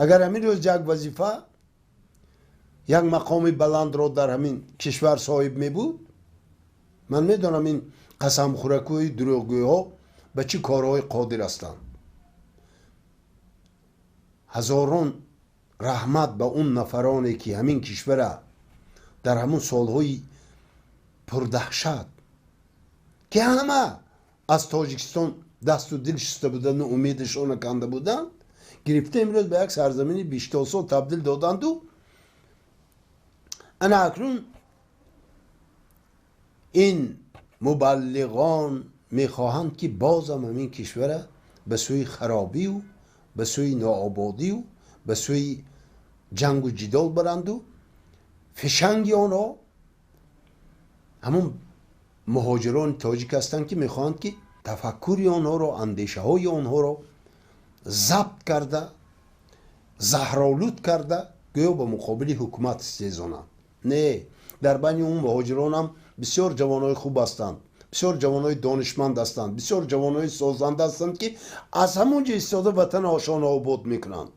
اگر همین روز یک وظیفه یک مقام بلند را در همین کشور صاحب می بود، من میدونم این قسم خورکوی دروغگوی ها به چی کارهای قادر هستند. هزاران رحمت به اون نفرانی که همین کشور در همون سالهای پردهشت که همه از تاجیکستان دست و دل شسته بودن و امیدشان کنده بودند، گرفته امروز به یک سرزمینی بیشتاسا تبدیل دادند و انا اکنون این مبلغان میخواهند که بازم همین کشور به سوی خرابی و به سوی ناآبادی و به سوی جنگ و جدال برند و فشنگ آنها همون مهاجران تاجیک هستند که میخواهند که تفکر آنها را، اندیشه های آنها را ضبط کرده، زهرآلود کرده، گویا به مقابل حکومت سیزانند. نه، در بین اون مهاجران هم بسیار جوانای خوب هستند، بسیار جوانای دانشمند هستند، بسیار جوانای سازنده هستند که از همونجا ایستاده وطن هاشان آباد میکنند.